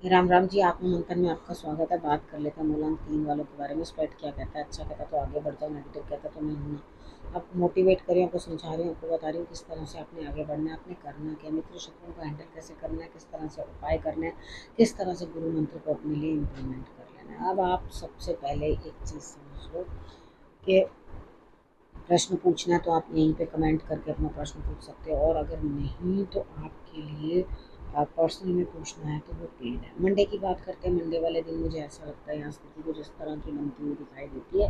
राम राम जी, आत्म मंथन में आपका स्वागत है। बात कर लेते हैं मूलांक 3 वालों के बारे में। स्प्रेड क्या कहता है? अच्छा कहता है तो आगे बढ़ जाओ, नेगेटिव कहता है तो नहीं होना। आप मोटिवेट करें, आपको समझा रही हूँ, आपको बता रही हूँ किस तरह से आपने आगे बढ़ना है, आपने करना क्या, मित्र शत्रुओं को हैंडल कैसे करना है, किस तरह से उपाय करना है, किस तरह से गुरु मंत्र को अपने लिए इम्प्लीमेंट कर लेना है। अब आप सबसे पहले एक चीज़ समझ लो कि प्रश्न पूछना है तो आप यहीं पे कमेंट करके अपना प्रश्न पूछ सकते हो, और अगर नहीं तो आपके लिए पर्सनल में पूछना है तो वो पेड है। मंडे की बात करते हैं। मंडे वाले दिन मुझे ऐसा लगता है यहाँ स्थिति कुछ इस तरह की बनती हुई दिखाई देती है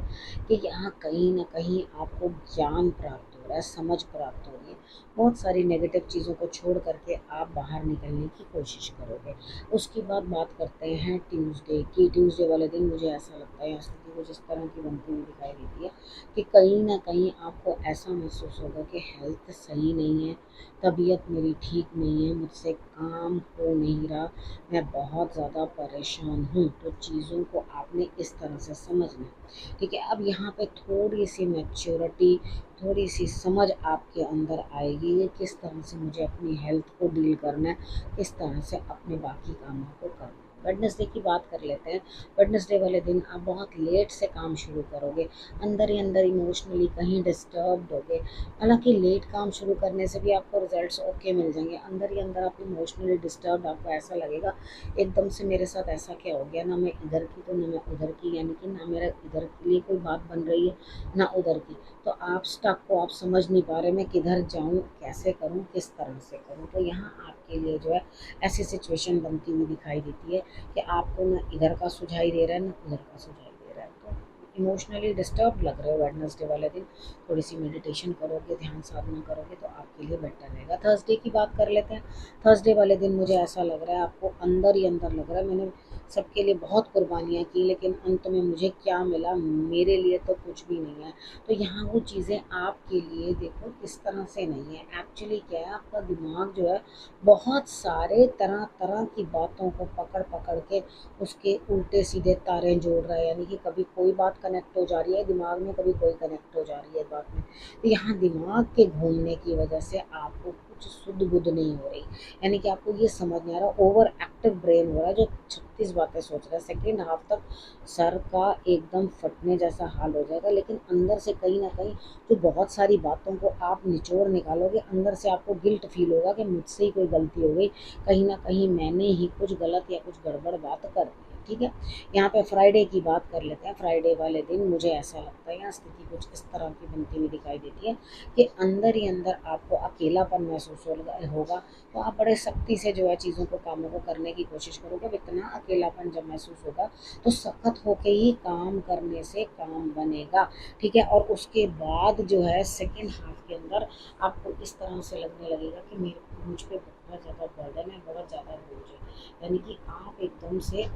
कि यहाँ कहीं ना कहीं आपको ज्ञान प्राप्त हो रहा है, समझ प्राप्त हो रही है। बहुत सारी नेगेटिव चीज़ों को छोड़ करके आप बाहर निकलने की कोशिश करोगे। उसके बाद बात करते हैं ट्यूसडे की। ट्यूसडे वाले दिन मुझे ऐसा लगता है यहाँ स्थिति कुछ इस तरह की बनती हुई दिखाई देती है कि कहीं न कहीं आपको ऐसा महसूस होगा कि हेल्थ सही नहीं है, तबीयत मेरी ठीक नहीं है, मुझसे काम हो नहीं रहा, मैं बहुत ज़्यादा परेशान हूँ। तो चीज़ों को आपने इस तरह से समझना है, ठीक है? अब यहाँ पे थोड़ी-सी मैच्योरिटी, थोड़ी-सी समझ आपके अंदर आएगी कि किस तरह से मुझे अपनी हेल्थ को डील करना है, किस तरह से अपने बाकी कामों को करना है। वेडनेसडे की बात कर लेते हैं। वेडनेसडे वाले दिन आप बहुत लेट से काम शुरू करोगे, अंदर ही अंदर इमोशनली कहीं डिस्टर्ब्ड होगे। हालांकि लेट काम शुरू करने से भी आपको रिजल्ट्स ओके मिल जाएंगे, अंदर ही अंदर आप इमोशनली डिस्टर्ब्ड, आपको ऐसा लगेगा एकदम से मेरे साथ ऐसा क्या हो गया, ना मैं इधर की तो ना मैं उधर की, यानी कि ना मेरा इधर के लिए कोई बात बन रही है ना उधर की। तो आप स्टक को आप समझ नहीं पा रहे, मैं किधर जाऊँ, कैसे करूँ, किस तरह से करूँ। तो यहाँ आपके लिए जो है ऐसी सिचुएशन बनती हुई दिखाई देती है कि आपको ना इधर का सुझाई दे रहा है ना उधर का सुझाई दे रहा है। तो इमोशनली डिस्टर्ब लग रहे हो वेडनेसडे वाले दिन, थोड़ी सी मेडिटेशन करोगे, ध्यान साधना करोगे तो आपके लिए बेटर रहेगा। थर्सडे की बात कर लेते हैं। थर्सडे वाले दिन मुझे ऐसा लग रहा है आपको अंदर ही अंदर लग रहा है मैंने सबके लिए बहुत कुर्बानियाँ की, लेकिन अंत में मुझे क्या मिला, मेरे लिए तो कुछ भी नहीं है। तो यहाँ वो चीज़ें आपके लिए देखो इस तरह से नहीं है। एक्चुअली क्या है, आपका दिमाग जो है बहुत सारे तरह तरह की बातों को पकड़ पकड़ के उसके उल्टे सीधे तारे जोड़ रहा है, यानी कि कभी कोई बात कनेक्ट हो जा रही है दिमाग में, कभी कोई कनेक्ट हो जा रही है बात में। तो यहाँ दिमाग के घूमने की वजह से आपको कुछ सुध बुध नहीं हो रही, यानी कि आपको ये समझ नहीं आ रहा, ओवर एक्टिव ब्रेन हो रहा है जो 36 बातें सोच रहा है। सेकेंड हाफ तक सर का एकदम फटने जैसा हाल हो जाएगा, लेकिन अंदर से कहीं ना कहीं जो बहुत सारी बातों को आप निचोड़ निकालोगे, अंदर से आपको गिल्ट फील होगा कि मुझसे ही कोई गलती हो गई, कहीं ना कहीं मैंने ही कुछ गलत या कुछ गड़बड़ बात कर दी है, ठीक है? यहाँ पे फ्राइडे की बात कर लेते हैं। फ्राइडे वाले दिन मुझे ऐसा लगता है यहाँ स्थिति कुछ इस तरह की बनती हुई दिखाई देती है कि अंदर ही अंदर आपको अकेलापन महसूस होगा। तो आप बड़े सख्ती से जो है चीज़ों को, कामों को करने की कोशिश करोगे। इतना अकेलापन जब महसूस होगा तो सख्त होके ही काम करने से काम बनेगा, ठीक है? और उसके बाद जो है सेकेंड हाफ के अंदर आपको इस तरह से लगने लगेगा कि मेरे मुझ पे बहुत ज़्यादा बर्डन है, बहुत ज़्यादा बोझ है, यानी कि आप एकदम से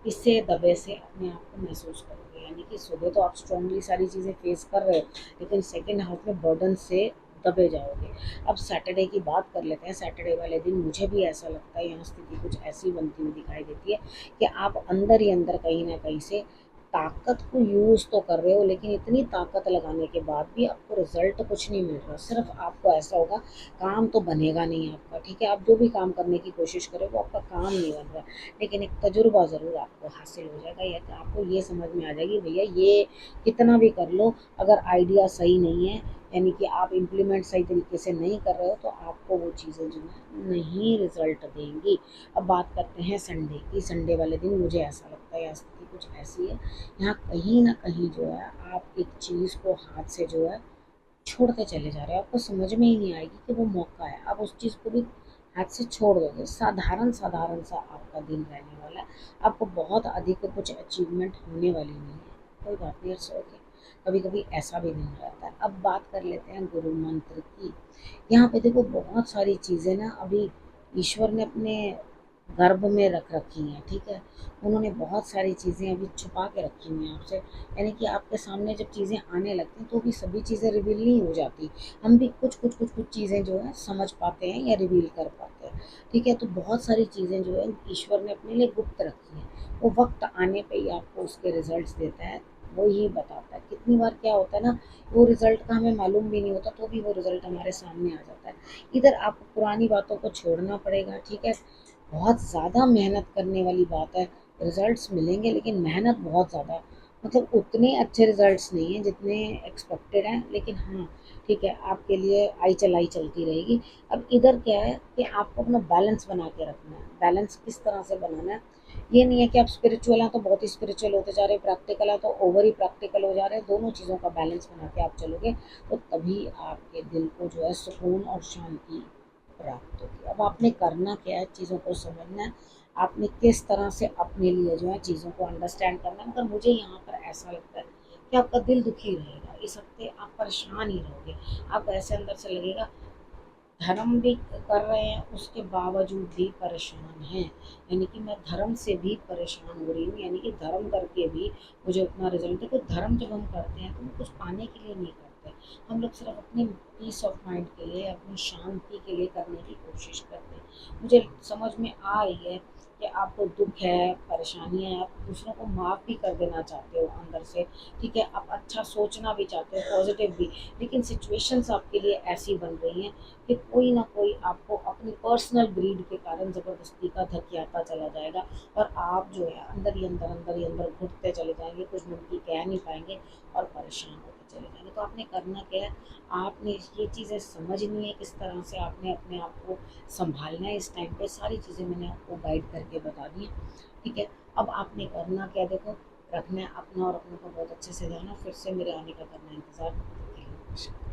इससे दबे से अपने आप को महसूस करोगे। यानी कि सुबह तो आप स्ट्रांगली सारी चीज़ें फेस कर रहे हो, लेकिन सेकेंड हाफ में बर्डन से दबे जाओगे। अब सैटरडे की बात कर लेते हैं। सैटरडे वाले दिन मुझे भी ऐसा लगता है यहाँ स्थिति कुछ ऐसी बनती हुई दिखाई देती है कि आप अंदर ही अंदर कहीं ना कहीं से ताकत को यूज़ तो कर रहे हो, लेकिन इतनी ताकत लगाने के बाद भी आपको रिजल्ट कुछ नहीं मिल रहा। सिर्फ आपको ऐसा होगा काम तो बनेगा नहीं आपका, ठीक है? आप जो भी काम करने की कोशिश करें वो आपका काम नहीं बन रहा, लेकिन एक तजुर्बा ज़रूर आपको हासिल हो जाएगा, या आपको ये समझ में आ जाएगी भैया ये कितना भी कर लो, अगर आइडिया सही नहीं है, यानी कि आप इम्प्लीमेंट सही तरीके से नहीं कर रहे हो, तो आपको वो चीज़ें जो है नहीं रिजल्ट देंगी। अब बात करते हैं संडे की। संडे वाले दिन मुझे ऐसा लगता है यहाँ स्थिति कुछ ऐसी है, यहाँ कहीं ना कहीं जो है आप एक चीज़ को हाथ से जो है छोड़ते चले जा रहे हो। आपको समझ में ही नहीं आएगी कि वो मौका है, आप उस चीज़ को भी हाथ से छोड़ दोगे। साधारण साधारण सा आपका दिन रहने वाला है, आपको बहुत अधिक कुछ अचीवमेंट होने वाली नहीं है। कोई बात नहीं, इट्स ओके, कभी कभी ऐसा भी नहीं रहता है। अब बात कर लेते हैं गुरु मंत्र की। यहाँ पे देखो बहुत सारी चीज़ें ना अभी ईश्वर ने अपने गर्भ में रख रखी हैं, ठीक है? उन्होंने बहुत सारी चीज़ें अभी छुपा के रखी हुई हैं आपसे, यानी कि आपके सामने जब चीज़ें आने लगती हैं तो भी सभी चीज़ें रिवील नहीं हो जाती। हम भी कुछ चीज़ें जो है समझ पाते हैं या रिवील कर पाते हैं, ठीक है? तो बहुत सारी चीज़ें जो है ईश्वर ने अपने लिए गुप्त रखी हैं, वो वक्त आने पे ही आपको उसके रिजल्ट्स देता है, वो ही बताता है। कितनी बार क्या होता है ना, वो रिजल्ट का हमें मालूम भी नहीं होता तो भी वो रिजल्ट हमारे सामने आ जाता है। इधर आपको पुरानी बातों को छोड़ना पड़ेगा, ठीक है? बहुत ज़्यादा मेहनत करने वाली बात है। रिजल्ट्स मिलेंगे लेकिन मेहनत बहुत ज़्यादा, मतलब उतने अच्छे रिजल्ट्स नहीं हैं जितने एक्सपेक्टेड हैं, लेकिन हाँ ठीक है, आपके लिए आई चलाई चलती रहेगी। अब इधर क्या है कि आपको अपना बैलेंस बना के रखना है। बैलेंस किस तरह से बनाना है, ये नहीं है कि आप स्पिरिचुअल हैं तो बहुत ही स्पिरिचुअल होते जा रहे हैं, प्रैक्टिकल है तो ओवर ही प्रैक्टिकल हो जा रहे हैं। दोनों चीज़ों का बैलेंस बना के आप चलोगे तो तभी आपके दिल को जो है सुकून और शांति प्राप्त होगी। अब आपने करना क्या है, चीज़ों को समझना है, आपने किस तरह से अपने लिए जो है चीज़ों को अंडरस्टैंड करना है। मगर मुझे यहाँ पर ऐसा लगता है कि आपका दिल दुखी रहेगा इस हफ्ते, आप परेशान ही रहोगे। आपको ऐसे अंदर से लगेगा धर्म भी कर रहे हैं उसके बावजूद भी परेशान हैं, यानी कि मैं धर्म से भी परेशान हो रही हूँ, यानी कि धर्म करके भी मुझे उतना रिजल्ट। देखो धर्म जब हम करते हैं तो हम कुछ पाने के लिए नहीं करते, हम लोग सिर्फ अपनी पीस ऑफ माइंड के लिए, अपनी शांति के लिए करने की कोशिश करते हैं। मुझे समझ में आ रही है कि आपको दुख है, परेशानी है, आप दूसरों को माफ़ भी कर देना चाहते हो अंदर से, ठीक है, आप अच्छा सोचना भी चाहते हो, पॉजिटिव भी, लेकिन सिचुएशंस आपके लिए ऐसी बन रही हैं कि कोई ना कोई आपको अपनी पर्सनल ग्रीड के कारण ज़बरदस्ती का धकियाता चला जाएगा, और आप जो है अंदर ही अंदर घुटते चले जाएंगे, कुछ मिनट की कह नहीं पाएंगे और परेशान होते चले जाएंगे। तो आपने करना क्या है, आपने ये चीज़ें समझनी है, किस तरह से आपने अपने आप को संभालना है। इस टाइम पे सारी चीज़ें मैंने आपको गाइड करके बता दी हैं, ठीक है। अब आपने करना क्या, देखो रखना है अपना और अपनों का बहुत अच्छे से ध्यान, और फिर से मेरे आने का करना इंतज़ार।